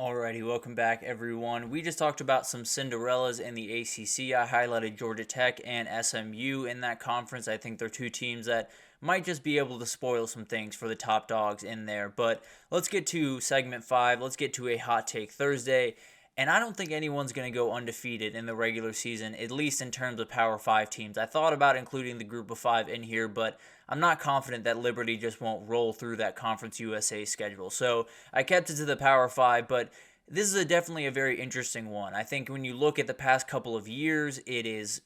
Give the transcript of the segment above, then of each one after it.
Alrighty, welcome back, everyone. We just talked about some Cinderellas in the ACC. I highlighted Georgia Tech and SMU in that conference. I think they're two teams that might just be able to spoil some things for the top dogs in there. But let's get to segment 5. Let's get to a hot take Thursday. And I don't think anyone's going to go undefeated in the regular season, at least in terms of Power 5 teams. I thought about including the Group of 5 in here, but I'm not confident that Liberty just won't roll through that Conference USA schedule. So I kept it to the Power 5, but this is definitely a very interesting one. I think when you look at the past couple of years, it is,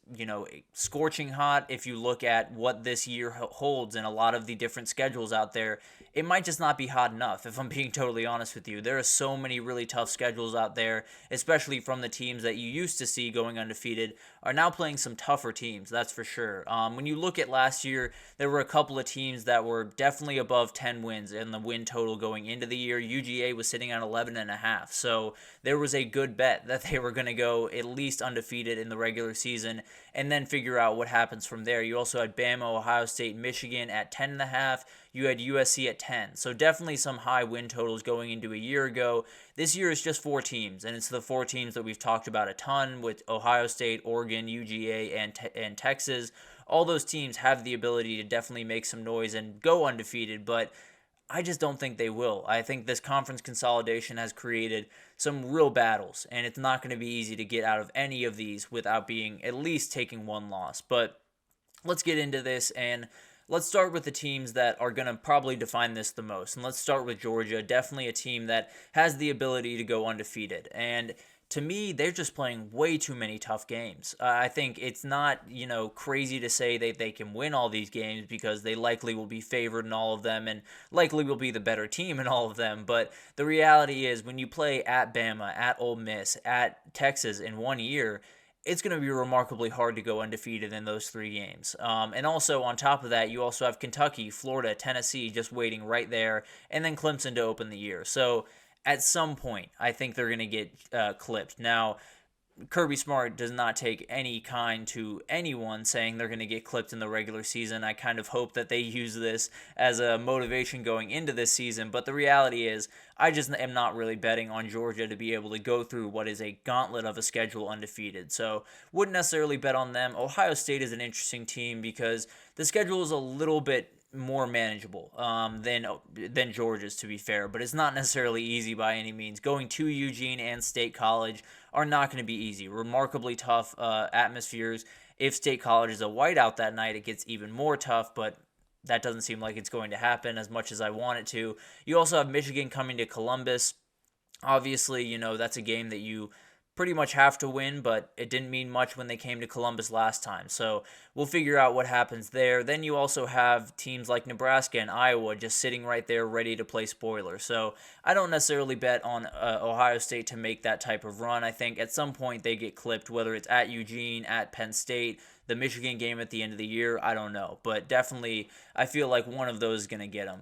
scorching hot. If you look at what this year holds and a lot of the different schedules out there, it might just not be hot enough, if I'm being totally honest with you. There are so many really tough schedules out there, especially from the teams that you used to see going undefeated, are now playing some tougher teams, that's for sure. When you look at last year, there were a couple of teams that were definitely above 10 wins in the win total going into the year. UGA was sitting at 11.5, so there was a good bet that they were going to go at least undefeated in the regular season and then figure out what happens from there. You also had Bama, Ohio State, Michigan at 10.5. You had USC at 10. So definitely some high win totals going into a year ago. This year is just 4 teams, and it's the 4 teams that we've talked about a ton with Ohio State, Oregon, UGA, and Texas. All those teams have the ability to definitely make some noise and go undefeated, but I just don't think they will. I think this conference consolidation has created some real battles, and it's not going to be easy to get out of any of these without being at least taking one loss. But let's get into this, and let's start with the teams that are going to probably define this the most. And let's start with Georgia, definitely a team that has the ability to go undefeated. And to me, they're just playing way too many tough games. I think it's not, crazy to say that they can win all these games because they likely will be favored in all of them and likely will be the better team in all of them. But the reality is when you play at Bama, at Ole Miss, at Texas in 1 year, it's going to be remarkably hard to go undefeated in those 3 games. And also, on top of that, you also have Kentucky, Florida, Tennessee just waiting right there, and then Clemson to open the year. So at some point, I think they're going to get clipped. Now, Kirby Smart does not take any kind to anyone saying they're going to get clipped in the regular season. I kind of hope that they use this as a motivation going into this season, but the reality is I just am not really betting on Georgia to be able to go through what is a gauntlet of a schedule undefeated. So wouldn't necessarily bet on them. Ohio State is an interesting team because the schedule is a little bit more manageable than Georgia's, to be fair, but it's not necessarily easy by any means. Going to Eugene and State College are not going to be easy. Remarkably tough atmospheres. If State College is a whiteout that night, it gets even more tough, but that doesn't seem like it's going to happen as much as I want it to. You also have Michigan coming to Columbus. Obviously, that's a game that you pretty much have to win, but it didn't mean much when they came to Columbus last time. So we'll figure out what happens there. Then you also have teams like Nebraska and Iowa just sitting right there ready to play spoiler. So I don't necessarily bet on Ohio State to make that type of run. I think at some point they get clipped, whether it's at Eugene, at Penn State, the Michigan game at the end of the year, I don't know. But definitely I feel like one of those is going to get them.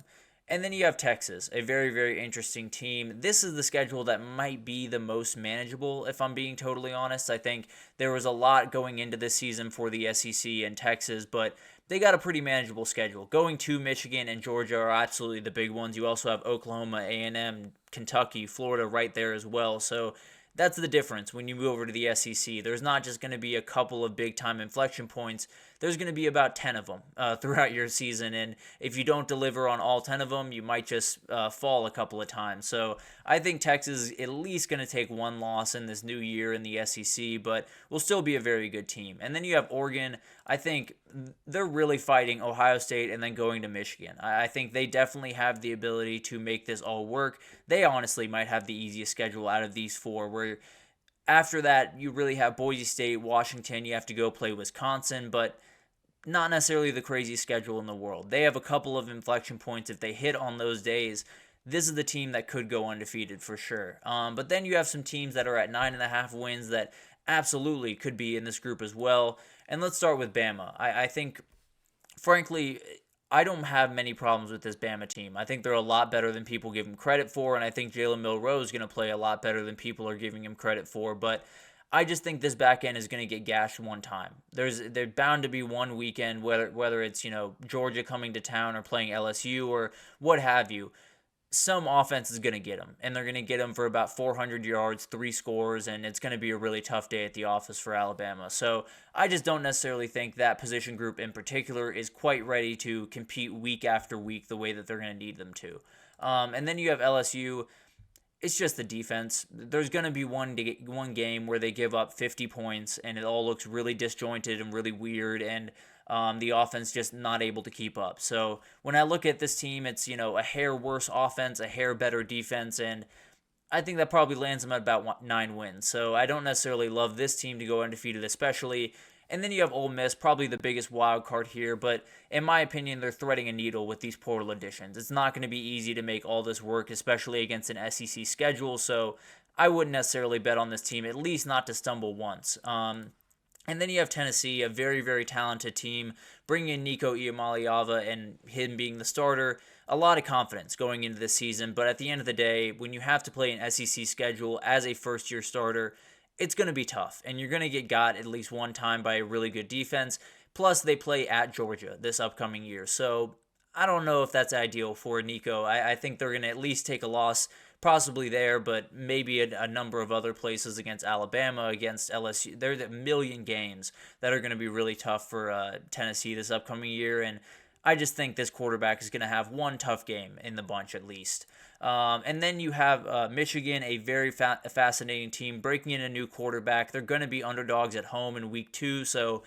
And then you have Texas, a very, very interesting team. This is the schedule that might be the most manageable, if I'm being totally honest. I think there was a lot going into this season for the SEC and Texas, but they got a pretty manageable schedule. Going to Michigan and Georgia are absolutely the big ones. You also have Oklahoma, A&M, Kentucky, Florida right there as well. So that's the difference when you move over to the SEC. There's not just going to be a couple of big-time inflection points. There's going to be about 10 of them throughout your season, and if you don't deliver on all 10 of them, you might just fall a couple of times. So I think Texas is at least going to take one loss in this new year in the SEC, but will still be a very good team. And then you have Oregon. I think they're really fighting Ohio State and then going to Michigan. I think they definitely have the ability to make this all work. They honestly might have the easiest schedule out of these 4, where after that, you really have Boise State, Washington, you have to go play Wisconsin, but not necessarily the craziest schedule in the world. They have a couple of inflection points. If they hit on those days, this is the team that could go undefeated for sure. But then you have some teams that are at 9.5 wins that absolutely could be in this group as well. And let's start with Bama. I think, frankly, I don't have many problems with this Bama team. I think they're a lot better than people give them credit for, and I think Jalen Milroe is going to play a lot better than people are giving him credit for. But I just think this back end is going to get gashed one time. There's bound to be one weekend, whether it's Georgia coming to town or playing LSU or what have you. some offense is going to get them, and they're going to get them for about 400 yards, 3 scores, and it's going to be a really tough day at the office for Alabama. So I just don't necessarily think that position group in particular is quite ready to compete week after week the way that they're going to need them to. And then you have LSU. It's just the defense. There's going to be one game where they give up 50 points, and it all looks really disjointed and really weird, and the offense just not able to keep up. So when I look at this team, it's, a hair worse offense, a hair better defense, and I think that probably lands them at about 9 wins. So I don't necessarily love this team to go undefeated, especially. And then you have Ole Miss, probably the biggest wild card here, but in my opinion, they're threading a needle with these portal additions. It's not going to be easy to make all this work, especially against an SEC schedule, so I wouldn't necessarily bet on this team, at least not to stumble once. And then you have Tennessee, a very, very talented team, bringing in Nico Iamaleava and him being the starter. A lot of confidence going into this season, but at the end of the day, when you have to play an SEC schedule as a first-year starter, it's going to be tough, and you're going to get got at least one time by a really good defense. Plus, they play at Georgia this upcoming year, so I don't know if that's ideal for Nico. I think they're going to at least take a loss, possibly there, but maybe a number of other places against Alabama, against LSU. There's a million games that are going to be really tough for Tennessee this upcoming year, and I just think this quarterback is going to have one tough game in the bunch at least. And then you have Michigan, a very fascinating team, breaking in a new quarterback. They're going to be underdogs at home in week 2, so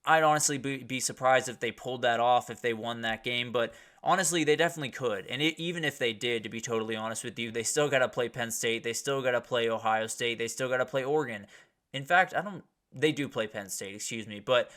I'd honestly be surprised if they pulled that off, if they won that game, but honestly, they definitely could. And even if they did, to be totally honest with you, they still got to play Penn State, they still got to play Ohio State, they still got to play Oregon. In fact, they do play Penn State, excuse me, but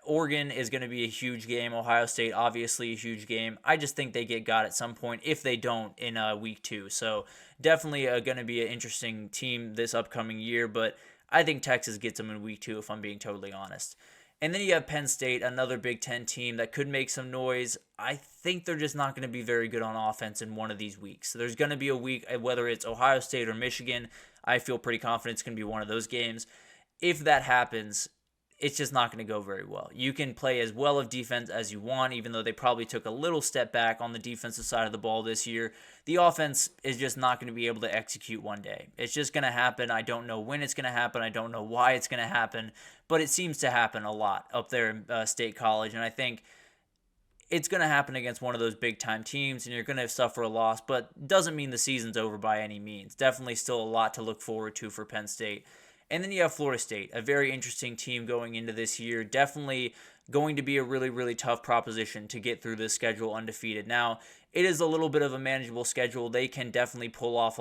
Oregon is going to be a huge game. Ohio State, obviously a huge game. I just think they get got at some point if they don't in week 2. So definitely going to be an interesting team this upcoming year, but I think Texas gets them in week 2 if I'm being totally honest. And then you have Penn State, another Big Ten team that could make some noise. I think they're just not going to be very good on offense in one of these weeks. So there's going to be a week, whether it's Ohio State or Michigan, I feel pretty confident it's going to be one of those games. If that happens, it's just not going to go very well. You can play as well of defense as you want, even though they probably took a little step back on the defensive side of the ball this year. The offense is just not going to be able to execute one day. It's just going to happen. I don't know when it's going to happen. I don't know why it's going to happen, but it seems to happen a lot up there in State College, and I think it's going to happen against one of those big-time teams, and you're going to suffer a loss, but doesn't mean the season's over by any means. Definitely still a lot to look forward to for Penn State. And then you have Florida State, a very interesting team going into this year. Definitely going to be a really, really tough proposition to get through this schedule undefeated. Now, it is a little bit of a manageable schedule. They can definitely pull off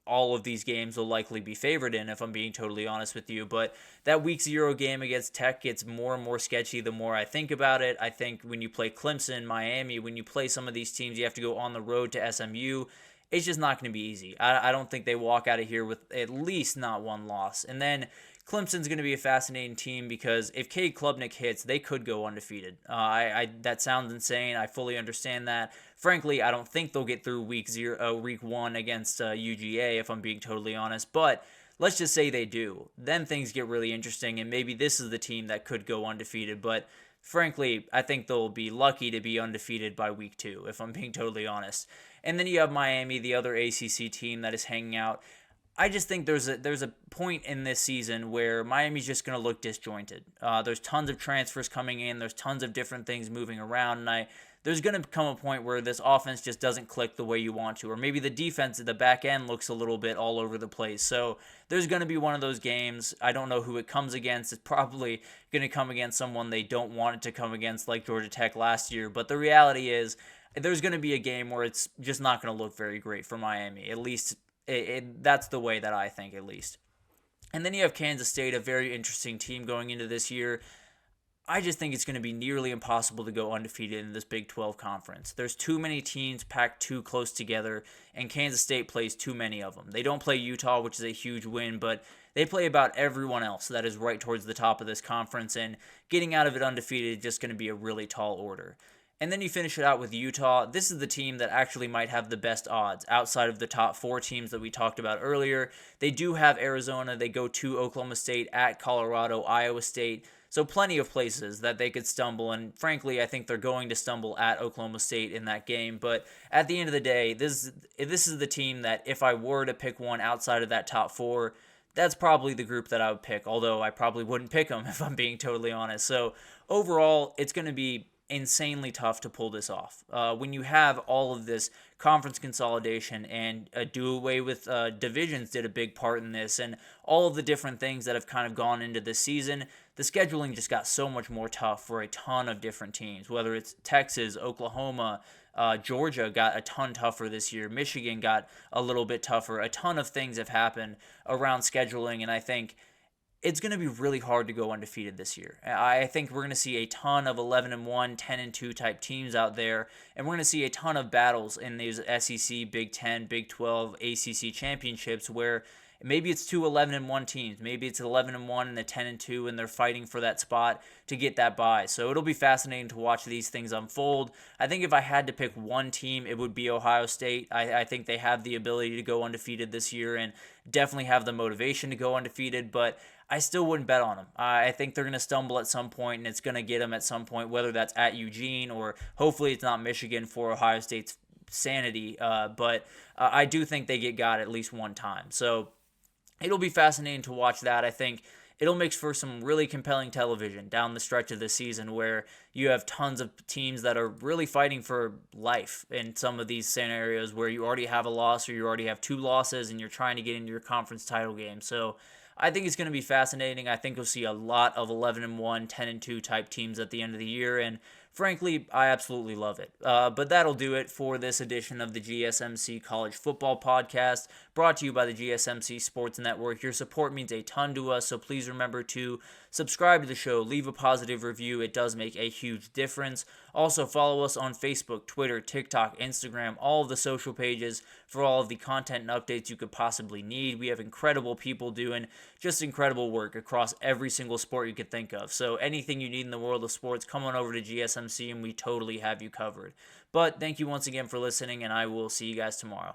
all of these games will likely be favored in, if I'm being totally honest with you. But that week 0 game against Tech gets more and more sketchy the more I think about it. I think when you play Clemson, Miami, when you play some of these teams, you have to go on the road to SMU. It's just not going to be easy. I don't think they walk out of here with at least not one loss. And then Clemson's going to be a fascinating team because if Cade Klubnik hits, they could go undefeated. That sounds insane. I fully understand that. Frankly, I don't think they'll get through week 1 against UGA, if I'm being totally honest. But let's just say they do. Then things get really interesting, and maybe this is the team that could go undefeated. But frankly, I think they'll be lucky to be undefeated by week 2, if I'm being totally honest. And then you have Miami, the other ACC team that is hanging out. I just think there's a point in this season where Miami's just going to look disjointed. There's tons of transfers coming in. There's tons of different things moving around. And there's going to come a point where this offense just doesn't click the way you want to. Or maybe the defense at the back end looks a little bit all over the place. So there's going to be one of those games. I don't know who it comes against. It's probably going to come against someone they don't want it to come against, like Georgia Tech last year. But the reality is there's going to be a game where it's just not going to look very great for Miami. At least that's the way that I think, at least. And then you have Kansas State, a very interesting team going into this year. I just think it's going to be nearly impossible to go undefeated in this Big 12 conference. There's too many teams packed too close together, and Kansas State plays too many of them. They don't play Utah, which is a huge win, but they play about everyone else that is right towards the top of this conference, and getting out of it undefeated is just going to be a really tall order. And then you finish it out with Utah. This is the team that actually might have the best odds outside of the top 4 teams that we talked about earlier. They do have Arizona. They go to Oklahoma State, at Colorado, Iowa State. So plenty of places that they could stumble, and frankly, I think they're going to stumble at Oklahoma State in that game. But at the end of the day, this is the team that if I were to pick one outside of that top four, that's probably the group that I would pick, although I probably wouldn't pick them if I'm being totally honest. So overall, it's going to be insanely tough to pull this off. When you have all of this conference consolidation and do away with divisions did a big part in this, and all of the different things that have kind of gone into this season, the scheduling just got so much more tough for a ton of different teams, whether it's Texas, Oklahoma, Georgia got a ton tougher this year. Michigan got a little bit tougher. A ton of things have happened around scheduling, and I think it's going to be really hard to go undefeated this year. I think we're going to see a ton of 11-1, 10-2 type teams out there, and we're going to see a ton of battles in these SEC, Big 10, Big 12, ACC championships where maybe it's two 11-1 teams, maybe it's 11-1 and the 10-2, and they're fighting for that spot to get that bye. So it'll be fascinating to watch these things unfold. I think if I had to pick one team, it would be Ohio State. I think they have the ability to go undefeated this year and definitely have the motivation to go undefeated, but I still wouldn't bet on them. I think they're going to stumble at some point, and it's going to get them at some point, whether that's at Eugene or hopefully it's not Michigan for Ohio State's sanity. But I do think they get got at least one time. So it'll be fascinating to watch that. I think it'll make for some really compelling television down the stretch of the season where you have tons of teams that are really fighting for life in some of these scenarios where you already have a loss or you already have two losses and you're trying to get into your conference title game. So I think it's going to be fascinating. I think you'll see a lot of 11-1, 10-2 type teams at the end of the year, and frankly, I absolutely love it. But that'll do it for this edition of the GSMC College Football Podcast, brought to you by the GSMC Sports Network. Your support means a ton to us, so please remember to subscribe to the show, leave a positive review. It does make a huge difference. Also, follow us on Facebook, Twitter, TikTok, Instagram, all of the social pages for all of the content and updates you could possibly need. We have incredible people doing just incredible work across every single sport you could think of. So anything you need in the world of sports, come on over to GSMC and we totally have you covered. But thank you once again for listening, and I will see you guys tomorrow.